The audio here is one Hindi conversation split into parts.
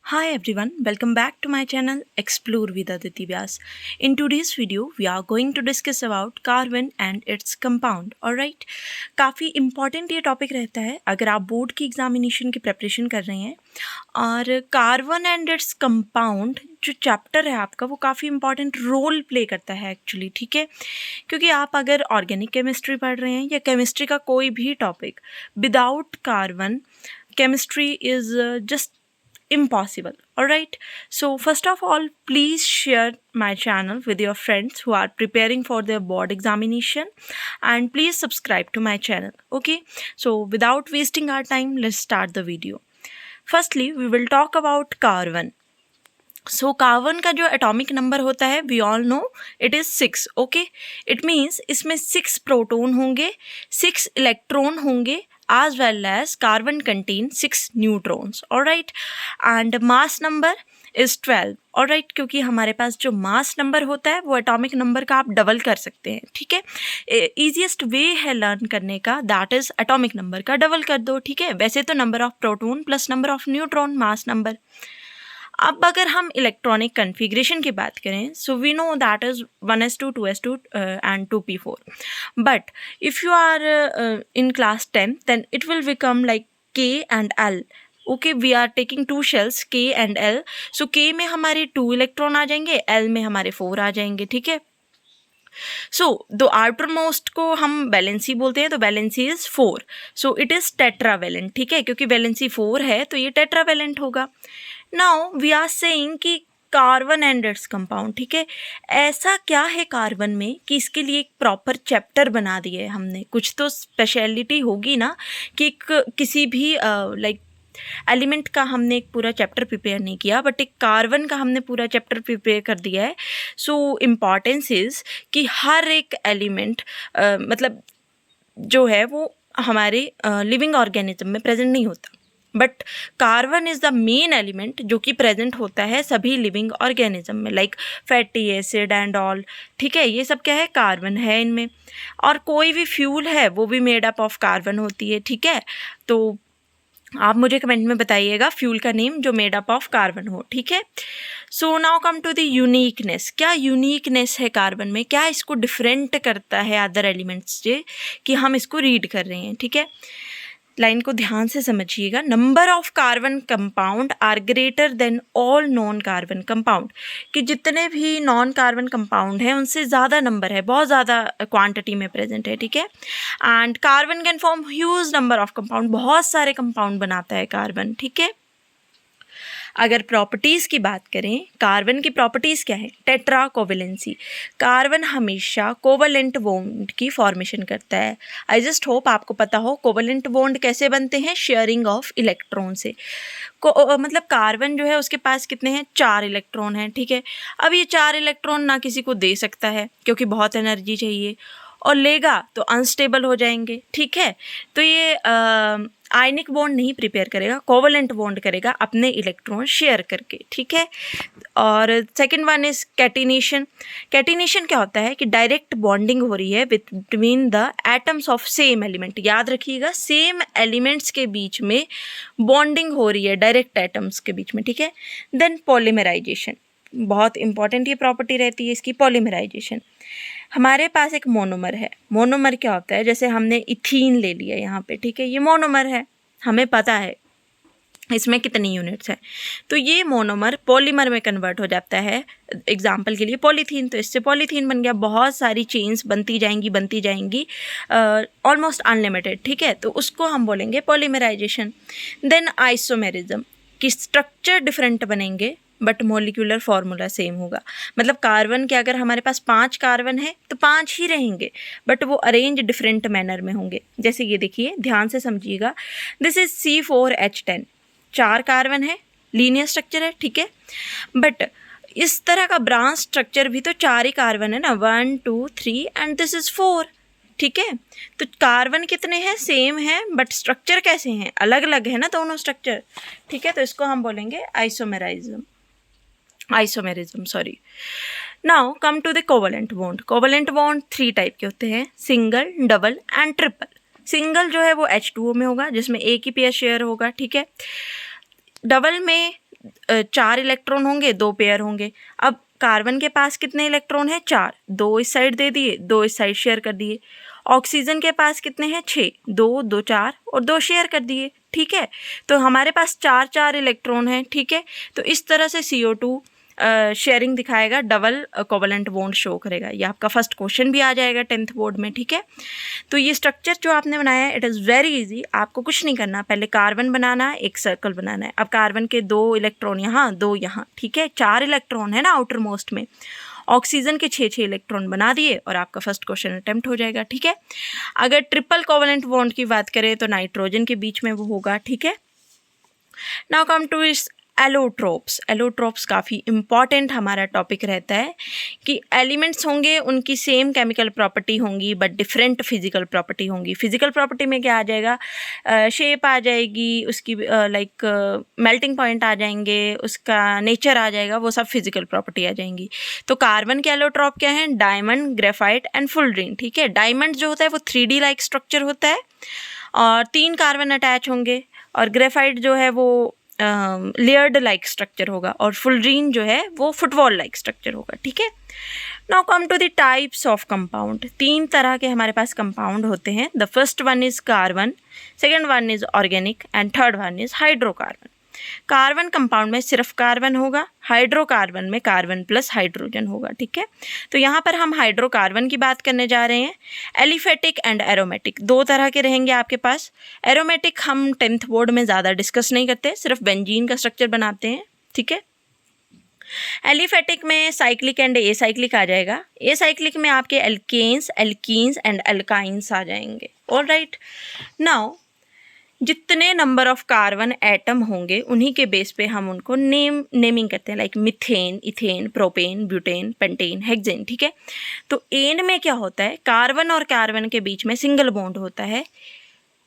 Hi everyone, welcome back to my channel Explore with Aditi Vyas. In today's video, we are going to discuss about carbon and its compound. Alright, काफ़ी इम्पॉर्टेंट ये टॉपिक रहता है अगर आप बोर्ड की एग्जामिनेशन की प्रेपरेशन कर रहे हैं। और कार्बन एंड इट्स कंपाउंड जो चैप्टर है आपका वो काफ़ी इंपॉर्टेंट रोल प्ले करता है एक्चुअली, ठीक है। क्योंकि आप अगर ऑर्गेनिक केमिस्ट्री पढ़ रहे हैं या केमिस्ट्री का कोई भी topic, without carbon chemistry is just impossible. Alright, so first of all, please share my channel with your friends who are preparing for their board examination, and please subscribe to my channel. Okay, so without wasting our time, let's start the video. Firstly, we will talk about carbon. So carbon का जो एटॉमिक नंबर होता है we all know it is 6. Okay, it means इसमें 6 प्रोटॉन होंगे, 6 इलेक्ट्रॉन होंगे, as well as carbon contain 6 neutrons. Alright, and mass number is 12. Alright, क्योंकि हमारे पास जो मास नंबर होता है वो एटॉमिक नंबर का आप डबल कर सकते हैं, ठीक है। ईजिएस्ट वे है लर्न करने का, दैट इज़ एटॉमिक नंबर का डबल कर दो, ठीक है। वैसे तो number of proton plus number of neutron mass number. अब अगर हम इलेक्ट्रॉनिक कन्फिग्रेशन की बात करें, so we know that is 1s2 2s2 and 2p4. But if you are in class 10 then it will become like K and L. Okay, we are taking 2 shells K and L. So K में हमारे 2 इलेक्ट्रॉन आ जाएंगे, L में हमारे 4 आ जाएंगे, ठीक है। सो दो आउटर मोस्ट को हम वैलेंसी बोलते हैं, तो valency is 4, so it is tetravalent, ठीक है। क्योंकि वैलेंसी 4 है तो ये टेट्रावेलेंट होगा। नाउ वी आर सेइंग कि कार्बन एंड इट्स कंपाउंड, ठीक है। ऐसा क्या है कार्बन में कि इसके लिए एक प्रॉपर चैप्टर बना दिए हमने। कुछ तो स्पेशलिटी होगी ना कि किसी भी लाइक एलिमेंट का हमने एक पूरा चैप्टर प्रिपेयर नहीं किया, बट एक कार्बन का हमने पूरा चैप्टर प्रिपेयर कर दिया है। सो इम्पॉर्टेंस इज़ कि हर एक एलिमेंट मतलब जो है वो हमारे लिविंग ऑर्गेनिज्म में प्रेजेंट नहीं होता, but carbon is the main element जो कि प्रेजेंट होता है सभी लिविंग ऑर्गेनिज्म में, like fatty acid and all, ठीक है। ये सब क्या है, कार्बन है इनमें। और कोई भी फ्यूल है वो भी मेड अप ऑफ कार्बन होती है, ठीक है। तो आप मुझे कमेंट में बताइएगा फ्यूल का नेम जो मेड अप ऑफ कार्बन हो, ठीक है। So now come to the uniqueness. क्या यूनिकनेस है कार्बन में, क्या इसको डिफरेंट करता है अदर एलिमेंट्स से कि हम इसको रीड कर रहे हैं, ठीक है। लाइन को ध्यान से समझिएगा। Number of carbon compound are greater than all non carbon compound, कि जितने भी नॉन कार्बन कंपाउंड हैं उनसे ज़्यादा नंबर है, बहुत ज़्यादा क्वांटिटी में प्रेजेंट है, ठीक है। And carbon can form huge number of compound, बहुत सारे कंपाउंड बनाता है कार्बन, ठीक है। अगर प्रॉपर्टीज़ की बात करें, कार्बन की प्रॉपर्टीज़ क्या है, टेट्रा कोवेलेंसी। कार्बन हमेशा कोवेलेंट बॉन्ड की फॉर्मेशन करता है। आई जस्ट होप आपको पता हो कोवेलेंट बॉन्ड कैसे बनते हैं, शेयरिंग ऑफ इलेक्ट्रॉन से। मतलब कार्बन जो है उसके पास कितने हैं, 4 इलेक्ट्रॉन हैं, ठीक है। अब ये 4 इलेक्ट्रॉन ना किसी को दे सकता है क्योंकि बहुत एनर्जी चाहिए, और लेगा तो अनस्टेबल हो जाएंगे, ठीक है। तो ये आयनिक बॉन्ड नहीं प्रिपेयर करेगा, कोवेलेंट बॉन्ड करेगा अपने इलेक्ट्रॉन शेयर करके, ठीक है। और second one is catenation. Catenation क्या होता है कि डायरेक्ट बॉन्डिंग हो रही है between the atoms of same element. याद रखिएगा, सेम एलिमेंट्स के बीच में बॉन्डिंग हो रही है, डायरेक्ट एटम्स के बीच में, ठीक है। देन पॉलीमराइजेशन, बहुत इंपॉर्टेंट ये प्रॉपर्टी रहती है इसकी, पॉलीमराइजेशन। हमारे पास एक मोनोमर है। मोनोमर क्या होता है, जैसे हमने इथीन ले लिया यहाँ पे, ठीक है, ये मोनोमर है, हमें पता है इसमें कितनी यूनिट्स हैं। तो ये मोनोमर पॉलीमर में कन्वर्ट हो जाता है। एग्जाम्पल के लिए पॉलीथीन, तो इससे पॉलीथीन बन गया, बहुत सारी चेन्स बनती जाएंगी ऑलमोस्ट अनलिमिटेड, ठीक है। तो उसको हम बोलेंगे पॉलीमराइजेशन। देन आइसोमेरिज्म, कि स्ट्रक्चर डिफरेंट बनेंगे बट मॉलिक्यूलर फार्मूला सेम होगा। मतलब कार्बन के अगर हमारे पास 5 कार्बन है तो 5 ही रहेंगे, बट वो अरेंज डिफरेंट मैनर में होंगे। जैसे ये देखिए, ध्यान से समझिएगा, दिस इज C4H10, 4 कार्बन है, लीनियर स्ट्रक्चर है, ठीक है। बट इस तरह का ब्रांच स्ट्रक्चर भी तो 4 ही कार्बन है ना, 1 2 3 एंड दिस इज 4, ठीक है। तो कार्बन कितने हैं, सेम है, बट स्ट्रक्चर कैसे हैं, अलग अलग है ना दोनों स्ट्रक्चर, ठीक है। तो इसको हम बोलेंगे isomerism, sorry. Now come to the covalent bond. Covalent bond 3 type के होते हैं, single, double and triple. Single जो है वो H2O में होगा जिसमें एक ही पेयर शेयर होगा, ठीक है। डबल में 4 इलेक्ट्रॉन होंगे, 2 पेयर होंगे। अब कार्बन के पास कितने इलेक्ट्रॉन हैं? 4, 2 इस साइड दे दिए, 2 इस साइड शेयर कर दिए। ऑक्सीजन के पास कितने हैं? 6, 2 2 4 और 2 शेयर कर दिए, ठीक है। तो हमारे पास 4 इलेक्ट्रॉन हैं, ठीक है। तो इस तरह से CO2 शेयरिंग दिखाएगा, डबल कोवलेंट बॉन्ड शो करेगा। ये आपका फर्स्ट क्वेश्चन भी आ जाएगा 10th बोर्ड में, ठीक है। तो ये स्ट्रक्चर जो आपने बनाया है, इट इज़ वेरी इजी। आपको कुछ नहीं करना, पहले कार्बन बनाना है, एक सर्कल बनाना है। अब कार्बन के 2 इलेक्ट्रॉन यहाँ, 2 यहाँ, ठीक है। 4 इलेक्ट्रॉन है ना आउटर मोस्ट में। ऑक्सीजन के 6 इलेक्ट्रॉन बना दिए और आपका फर्स्ट क्वेश्चन अटेम्प्ट हो जाएगा, ठीक है। अगर ट्रिपल कोवलेंट बॉन्ड की बात करें तो नाइट्रोजन के बीच में वो होगा, ठीक है। नाउ कम टू इस एलोट्रोप्स। एलोट्रोप्स काफ़ी इंपॉर्टेंट हमारा टॉपिक रहता है कि एलिमेंट्स होंगे, उनकी सेम केमिकल प्रॉपर्टी होंगी बट डिफरेंट फिजिकल प्रॉपर्टी होंगी। फिजिकल प्रॉपर्टी में क्या आ जाएगा? शेप आ जाएगी उसकी, लाइक मेल्टिंग पॉइंट आ जाएंगे, उसका नेचर आ जाएगा, वो सब फिजिकल प्रॉपर्टी आ जाएंगी। तो कार्बन के एलोट्रोप क्या है? डायमंड, ग्रेफाइट एंड फुलरीन, ठीक है। डायमंड जो होता है वो 3D लाइक स्ट्रक्चर होता है और 3 कार्बन अटैच होंगे, और ग्रेफाइट जो है वो लेयर्ड लाइक स्ट्रक्चर होगा, और फुलरीन जो है वो फुटबॉल लाइक स्ट्रक्चर होगा, ठीक है। Now come to the types of compound. 3 तरह के हमारे पास कंपाउंड होते हैं। The first one is carbon, second one is organic and third one is hydrocarbon. Carbon compound में सिर्फ कार्बन होगा, हाइड्रोकार्बन में कार्बन प्लस हाइड्रोजन होगा, ठीक है। तो यहाँ पर हम हाइड्रोकार्बन की बात करने जा रहे हैं। एलिफेटिक एंड एरोमेटिक 2 तरह के रहेंगे आपके पास। एरोमेटिक हम 10th बोर्ड में ज़्यादा डिस्कस नहीं करते, सिर्फ बेंजीन का स्ट्रक्चर बनाते हैं, ठीक है। एलिफेटिक में साइक्लिक एंड एसाइक्लिक आ जाएगा। एसाइक्लिक में आपके एल्केन्स, एल्कीन्स एंड एल्काइंस आ जाएंगे। ऑलराइट, नाउ जितने नंबर ऑफ कार्बन एटम होंगे उन्हीं के बेस पे हम उनको नेमिंग करते हैं, like methane, ethane, propane, butane, pentane, hexane, ठीक है। तो एन में क्या होता है? कार्बन और कार्बन के बीच में सिंगल बॉन्ड होता है।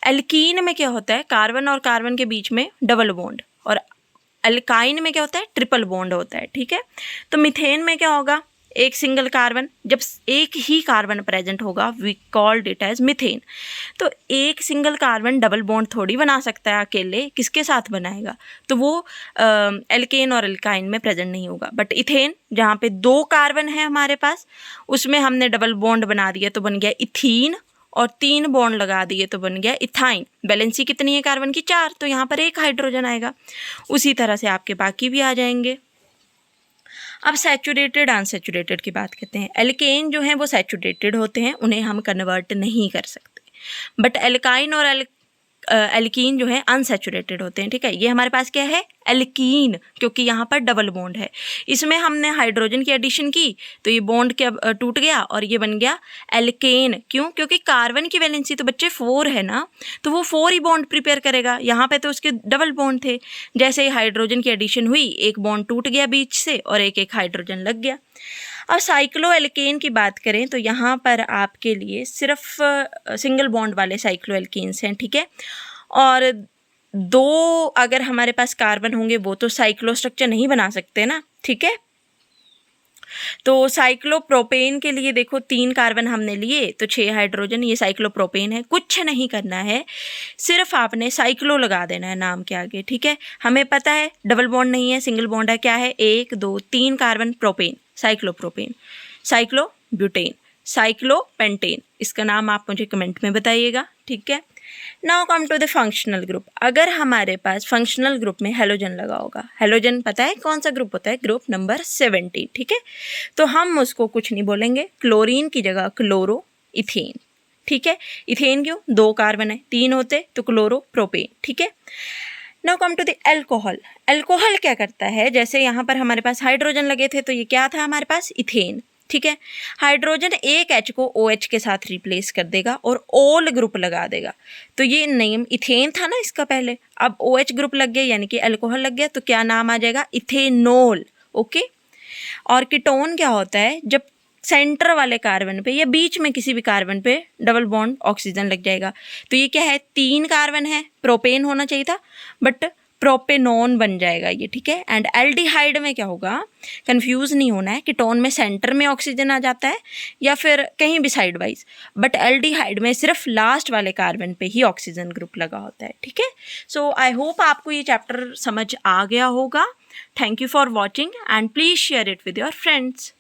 एल्कीन में क्या होता है? कार्बन और कार्बन के बीच में डबल बॉन्ड। और एल्काइन में क्या होता है? ट्रिपल बॉन्ड होता है, ठीक है। तो मिथेन में क्या होगा? एक सिंगल कार्बन, जब एक ही कार्बन प्रेजेंट होगा we called it as methane. तो एक सिंगल कार्बन डबल बॉन्ड थोड़ी बना सकता है अकेले, किसके साथ बनाएगा? तो वो एल्केन और एल्काइन में प्रेजेंट नहीं होगा। बट इथेन, जहाँ पे 2 कार्बन है हमारे पास, उसमें हमने डबल बॉन्ड बना दिया तो बन गया इथीन, और 3 बॉन्ड लगा दिए तो बन गया इथाइन। बैलेंसी कितनी है कार्बन की? 4, तो यहाँ पर 1 हाइड्रोजन आएगा। उसी तरह से आपके बाकी भी आ जाएंगे। अब सैचुरेटेड अनसैचुरेटेड की बात करते हैं। एल्केन जो हैं वो सैचुरेटेड होते हैं, उन्हें हम कन्वर्ट नहीं कर सकते। बट एल्काइन और एल्कीन जो है अनसैचुरेटेड होते हैं, ठीक है। ये हमारे पास क्या है? एल्कीन, क्योंकि यहाँ पर डबल बॉन्ड है। इसमें हमने हाइड्रोजन की एडिशन की तो ये बॉन्ड क्या टूट गया और ये बन गया एल्केन। क्यों? क्योंकि कार्बन की वैलेंसी तो बच्चे 4 है ना, तो वो 4 ही बॉन्ड प्रिपेयर करेगा। यहाँ पे तो उसके डबल बॉन्ड थे। जैसे ही हाइड्रोजन की एडिशन हुई, एक बॉन्ड टूट गया बीच से और एक हाइड्रोजन लग गया। अब साइक्लोएल्केन की बात करें तो यहाँ पर आपके लिए सिर्फ सिंगल बॉन्ड वाले साइक्लोएल्केन्स हैं, ठीक है। और 2 अगर हमारे पास कार्बन होंगे वो तो साइक्लो स्ट्रक्चर नहीं बना सकते ना, ठीक है। तो साइक्लोप्रोपेन के लिए देखो 3 कार्बन हमने लिए तो 6 हाइड्रोजन, ये साइक्लोप्रोपेन है। कुछ नहीं करना है, सिर्फ आपने साइक्लो लगा देना है नाम के आगे, ठीक है। हमें पता है डबल बॉन्ड नहीं है, सिंगल बॉन्ड है। क्या है? 1 2 3 carbon, propane, cyclopropane, cyclobutane, cyclopentane. इसका नाम आप मुझे कमेंट में बताइएगा, ठीक है। Now come to the functional group. अगर हमारे पास फंक्शनल ग्रुप में हेलोजन लगा होगा, हेलोजन पता है कौन सा ग्रुप होता है? ग्रुप नंबर 70, ठीक है। तो हम उसको कुछ नहीं बोलेंगे, क्लोरीन की जगह क्लोरो इथेन, ठीक है। इथेन क्यों? 2 कार्बन है, 3 होते तो क्लोरो प्रोपेन, ठीक है। Now come to the alcohol. Alcohol क्या करता है? जैसे यहाँ पर हमारे पास हाइड्रोजन लगे थे तो ये क्या था हमारे पास? इथेन, ठीक है। हाइड्रोजन एक H को OH के साथ रिप्लेस कर देगा और ओल ग्रुप लगा देगा। तो ये नेम इथेन था ना इसका पहले, अब OH ग्रुप लग गया यानी कि अल्कोहल लग गया, तो क्या नाम आ जाएगा? Ethanol, okay. और कीटोन क्या होता है? जब सेंटर वाले कार्बन पे या बीच में किसी भी कार्बन पे डबल बॉन्ड ऑक्सीजन लग जाएगा। तो ये क्या है? 3 कार्बन है, प्रोपेन होना चाहिए था बट प्रोपेनॉन बन जाएगा ये, ठीक है। एंड एल्डिहाइड में क्या होगा? कंफ्यूज नहीं होना है, कीटोन में सेंटर में ऑक्सीजन आ जाता है या फिर कहीं भी साइड वाइज, बट एल्डिहाइड में सिर्फ लास्ट वाले कार्बन पे ही ऑक्सीजन ग्रुप लगा होता है, ठीक है। सो आई होप आपको ये चैप्टर समझ आ गया होगा। Thank you for watching and please share it with your friends.